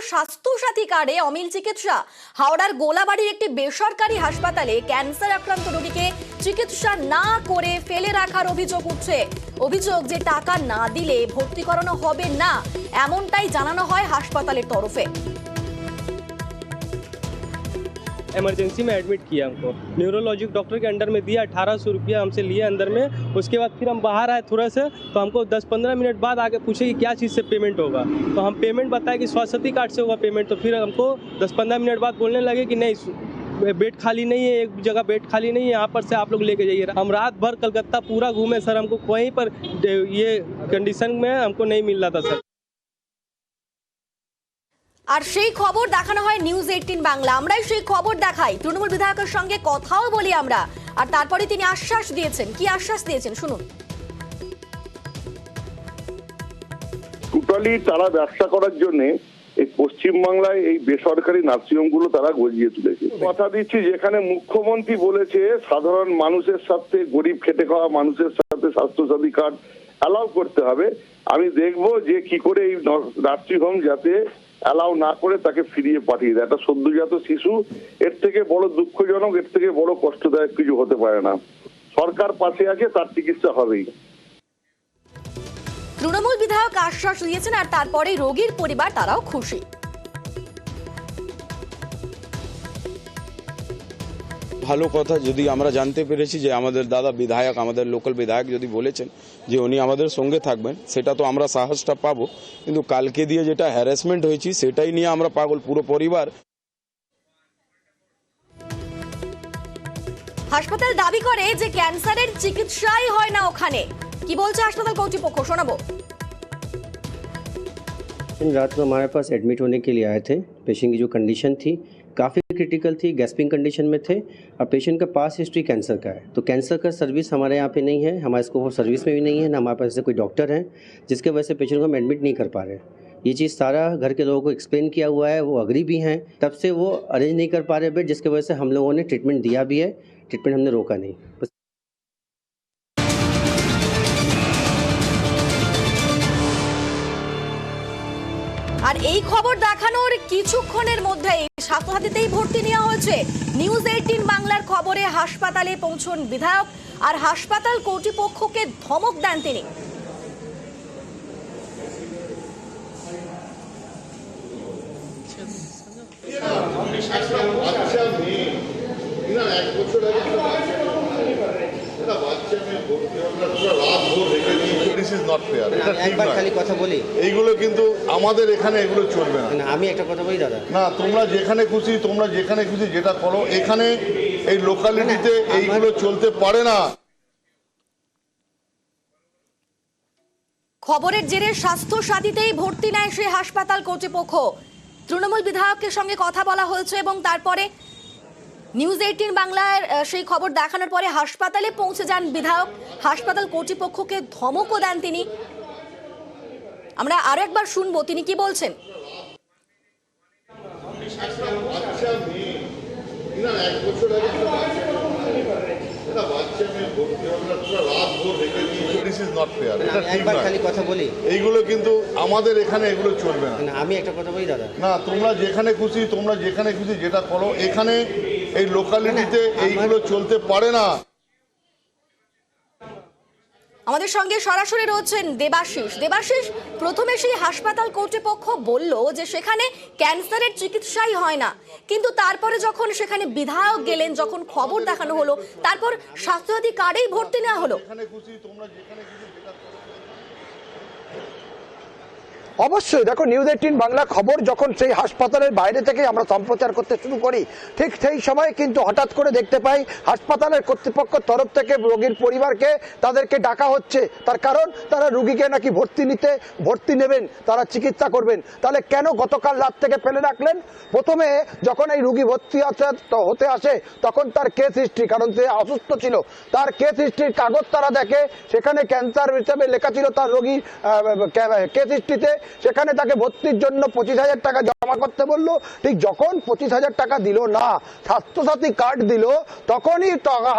স্বাস্থ্যসাথী কার্ডে অমিল চিকিৎসা। হাওড়ার গোলাবাড়ির একটি বেসরকারি হাসপাতালে ক্যান্সার আক্রান্ত রোগীকে চিকিৎসা না করে ফেলে রাখার অভিযোগ উঠছে। অভিযোগ যে টাকা না দিলে ভর্তি করানো হবে না, এমনটাই জানানো হয় হাসপাতালের তরফে। इमरजेंसी में एडमिट किया हमको, न्यूरोलॉजिक डॉक्टर के अंडर में दिया, 1800 रुपया हमसे लिए अंदर में। उसके बाद फिर हम बाहर आए थोड़ा से, तो हमको 10-15 मिनट बाद आके पूछे कि क्या चीज़ से पेमेंट होगा, तो हम पेमेंट बताए कि स्वास्थ्य कार्ड से होगा पेमेंट। तो फिर हमको 10-15 मिनट बाद बोलने लगे कि नहीं, बेड खाली नहीं है, एक जगह बेड खाली नहीं है, यहाँ पर से आप लोग लेके जाइए। हम रात भर कलकत्ता पूरा घूमे सर, हमको कहीं पर ये कंडीशन में हमको नहीं मिल रहा था सर। আর সেই খবর দেখানো হয় নিউজ 18 বাংলা। আমরাই সেই খবর দেখাই, তৃণমূল বিধায়কের সঙ্গে কথাও বলি আমরা, আর তারপরে তিনি আশ্বাস দিয়েছেন। কি আশ্বাস দিয়েছেন শুনুন। টোটালি তারা ব্যবসা করার জন্য এই পশ্চিমবাংলায় এই বেসরকারি নার্সিংহোমগুলো তারা গজিয়ে তুলেছে। কথা দিচ্ছি, যেখানে মুখ্যমন্ত্রী বলেছে সাধারণ মানুষের সাথে, গরিব খেটে খাওয়া মানুষের সাথে স্বাস্থ্যসাথী কার্ড অ্যালাউ করতে হবে, আমি দেখবো যে কি করে এই নার্সিংহোম যাতে অ্যালাউ না করে তাকে ফিরিয়ে পাঠিয়ে দেয়। একটা সদ্যজাত শিশু, এর থেকে বড় দুঃখজনক, এর থেকে বড় কষ্টদায়ক কিছু হতে পারে না। সরকার পাশে আছে, তার চিকিৎসা হবেই। তৃণমূল বিধায়ক আশ্বাস দিয়েছেন, আর তারপরে রোগীর পরিবার তারাও খুশি। ভালো কথা, যদি আমরা জানতে পেরেছি যে আমাদের দাদা বিধায়ক, আমাদের লোকাল বিধায়ক যদি বলেছেন যে উনি আমাদের সঙ্গে থাকবেন, সেটা তো আমরা সাহসটা পাবো। কিন্তু কালকে দিয়ে যেটা হ্যারাসমেন্ট হয়েছে সেটাই নিয়ে আমরা পাগল, পুরো পরিবার। হাসপাতাল দাবি করে যে ক্যান্সারের চিকিৎসাই হয় না ওখানে। কি বলছে হাসপাতাল কর্তৃপক্ষ শোনাবো। रात को हमारे पास एडमिट होने के लिए आए थे। पेशेंट की जो कंडीशन थी काफ़ी क्रिटिकल थी, गैस्पिंग कंडीशन में थे, और पेशेंट का पास हिस्ट्री कैंसर का है। तो कैंसर का सर्विस हमारे यहाँ पे नहीं है, हमारे स्कोप ऑफ सर्विस में भी नहीं है, ना हमारे पास ऐसे कोई डॉक्टर हैं, जिसके वजह से पेशेंट को हम एडमिट नहीं कर पा रहे। ये चीज़ सारा घर के लोगों को एक्सप्लेन किया हुआ है, वो अग्री भी हैं, तब से वो अरेंज नहीं कर पा रहे बेड, जिसकी वजह से हम लोगों ने ट्रीटमेंट दिया भी है, ट्रीटमेंट हमने रोका नहीं। আর এই খবর দেখানোর কিছুক্ষণের মধ্যেই স্বাস্থ্যসাথীতেই ভর্তি নেওয়া হয়েছে। নিউজ 18 বাংলার খবরে হাসপাতালে পৌঁছন বিধায়ক, আর হাসপাতাল কর্তৃপক্ষকে ধমক দেন তিনি। একবার খালি কথা বলি, এইগুলো কিন্তু আমাদের এখানে এগুলো চলবে না। আমি একটা কথা বলি দাদা, না, তোমরা যেখানে খুশি যেটা করো, এখানে এই লোকালিটিতে এইগুলো চলতে পারে না। খবরের জেরে স্বাস্থ্যসাথীতেই ভর্তি নেয় সেই হাসপাতাল কর্তৃপক্ষ। তৃণমূল বিধায়কের সঙ্গে কথা বলা হয়েছে এবং তারপরে নিউজ 18 বাংলার সেই খবর দেখানোর পরে হাসপাতালে পৌঁছে যান বিধায়ক। হাসপাতাল কর্তৃপক্ষকে ধমকও দেন তিনি। আমরা আরো একবার শুনবো তিনি কি বলছেন। একবার খালি কথা বলি, এইগুলো কিন্তু আমাদের এখানে এগুলো চলবে না। আমি একটা কথা বলি দাদা, না, তোমরা যেখানে খুশি যেটা করো, এখানে এই লোকালিটিতে এইগুলো চলতে পারে না। আমাদের সঙ্গে সরাসরি রয়েছেন দেবাশিস। দেবাশিস, প্রথমে সেই হাসপাতাল কর্তৃপক্ষ বলল যে সেখানে ক্যান্সারের চিকিৎসাই হয় না, কিন্তু তারপরে যখন সেখানে বিধায়ক গেলেন, যখন খবর দেখানো হলো, তারপর স্বাস্থ্যসাথী কার্ডেই ভর্তি নেওয়া হলো। অবশ্যই দেখো, নিউজ 18 বাংলা খবর যখন সেই হাসপাতালের বাইরে থেকে আমরা সম্প্রচার করতে শুরু করি, ঠিক সেই সময় কিন্তু হঠাৎ করে দেখতে পাই হাসপাতালের কর্তৃপক্ষের তরফ থেকে রোগীর পরিবারকে তাদেরকে ডাকা হচ্ছে। তার কারণ তারা রোগীকে নাকি ভর্তি নেবেন, তারা চিকিৎসা করবেন। তাহলে কেন গতকাল রাত থেকে ফেলে রাখলেন? প্রথমে যখন এই রোগী ভর্তি হতে আসে তখন তার কেস হিস্ট্রি, কারণ সে অসুস্থ ছিল, তার কেস হিস্ট্রির কাগজ তারা দেখে, সেখানে ক্যান্সার হিসেবে লেখা ছিল তার রোগী কেস হিস্ট্রিতে সেখানে তাকে ভর্তির জন্য 25,000 টাকা জমা করতে বললো। ঠিক যখন 25,000 টাকা দিল না, স্বাস্থ্যসাথী কার্ড দিল, তখনই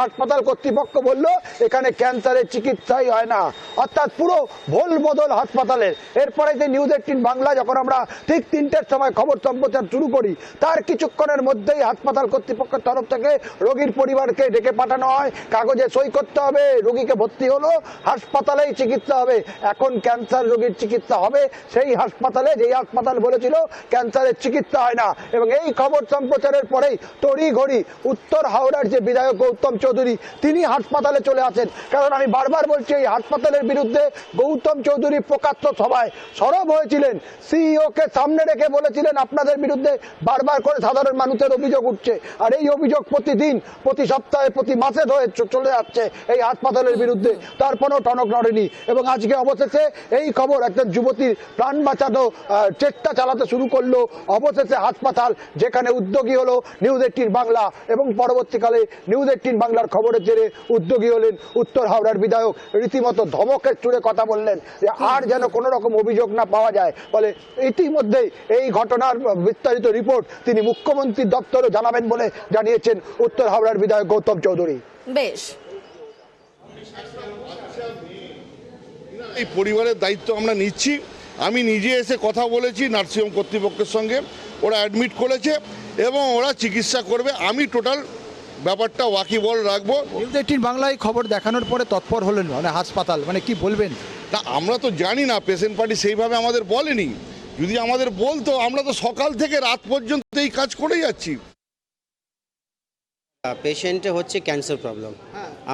হাসপাতাল কর্তৃপক্ষ বলল এখানে ক্যান্সারের চিকিৎসাই হয় না। অর্থাৎ পুরো ভোল বদল হাসপাতালের। এরপরে যে নিউজ 18 বাংলা যখন আমরা ঠিক 3টের সময় খবর সম্প্রচার শুরু করি, তার কিছুক্ষণের মধ্যেই হাসপাতাল কর্তৃপক্ষের তরফ থেকে রোগীর পরিবারকে ডেকে পাঠানো হয়, কাগজে সই করতে হবে, রোগীকে ভর্তি হলো, হাসপাতালেই চিকিৎসা হবে। এখন ক্যান্সার রোগীর চিকিৎসা হবে সেই হাসপাতালে, যেই হাসপাতাল বলেছিল ক্যান্সারের চিকিৎসা হয় না। এবং এই খবর সম্প্রচারের পরেই তড়িঘড়ি উত্তর হাওড়ার যে বিধায়ক গৌতম চৌধুরী, তিনি হাসপাতালে চলে আসেন। কারণ আমি বারবার বলছি, এই হাসপাতালের বিরুদ্ধে গৌতম চৌধুরী প্রকাশ্য সভায় সরব হয়েছিলেন, সিইও কে সামনে রেখে বলেছিলেন আপনাদের বিরুদ্ধে বারবার করে সাধারণ মানুষের অভিযোগ উঠছে, আর এই অভিযোগ প্রতিদিন, প্রতি সপ্তাহে, প্রতি মাসে ধরে চলে যাচ্ছে এই হাসপাতালের বিরুদ্ধে। তারপরেও টনক নড়েনি। এবং আজকে অবশেষে এই খবর, একজন যুবতীর প্রাণ বাঁচানো চেষ্টা চালাতে শুরু করলো অবশেষে হাসপাতাল, যেখানে উদ্যোগী হলো নিউজ 18 বাংলা, এবং পরবর্তীকালে নিউজ 18 বাংলার খবরের জেরে উদ্যোগী হলেন উত্তর হাওড়ার বিধায়ক। রীতিমতো ধমকের সুরে কথা বললেন যে আর যেন কোনো রকম অভিযোগ না পাওয়া যায়। ফলে ইতিমধ্যেই এই ঘটনার বিস্তারিত রিপোর্ট তিনি মুখ্যমন্ত্রীর দপ্তরে জানাবেন বলে জানিয়েছেন উত্তর হাওড়ার বিধায়ক গৌতম চৌধুরী। বেশ, এই পরিবারের দায়িত্ব আমরা নিচ্ছি। আমি নিজে এসে কথা বলেছি নার্সিংহোম কর্তৃপক্ষের সঙ্গে, ওরা অ্যাডমিট করেছে এবং ওরা চিকিৎসা করবে। আমি টোটাল ব্যাপারটা ওয়াকিবল রাখবো। নিউজ 18 বাংলায় খবর দেখানোর পরে তৎপর হলেন মানে হাসপাতাল, মানে কি বলবেন? না, আমরা তো জানি না, পেশেন্ট পার্টি সেইভাবে আমাদের বলেনি। যদি আমাদের বলতো, আমরা তো সকাল থেকে রাত পর্যন্ত এই কাজ করে যাচ্ছি। পেশেন্টে হচ্ছে ক্যান্সার প্রবলেম,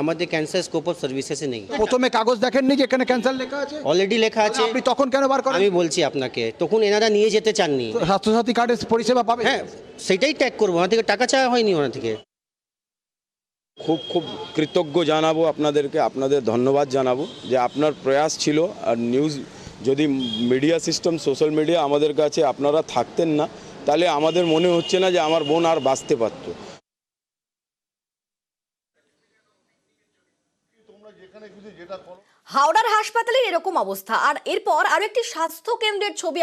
আমাদের ক্যান্সার স্কোপ অফ সার্ভিসেসে নেই। প্রথমে কাগজ দেখেননি যে এখানে ক্যান্সার লেখা আছে? অলরেডি লেখা আছে। আপনি তখন কেন বার করেন? আমি বলছি আপনাকে, তখন এনারা নিয়ে যেতে চাননি। স্বাস্থ্যসাথী কার্ডের পরিষেবা পাবে? হ্যাঁ, সেটাই ট্যাগ করবো, ওনার থেকে টাকা চাওয়া হয়নি ওনার থেকে। খুব খুব কৃতজ্ঞ জানাবো আপনাদেরকে, আপনাদের ধন্যবাদ জানাবো যে আপনার প্রয়াস ছিল। আর নিউজ, যদি মিডিয়া সিস্টেম, সোশ্যাল মিডিয়া আমাদের কাছে আপনারা থাকতেন না, তাহলে আমাদের মনে হচ্ছে না যে আমার বোন আর বাঁচতে পারত। হাওড়ার হাসপাতালের এরকম অবস্থা। আর এরপর আরো একটি স্বাস্থ্য কেন্দ্রের ছবি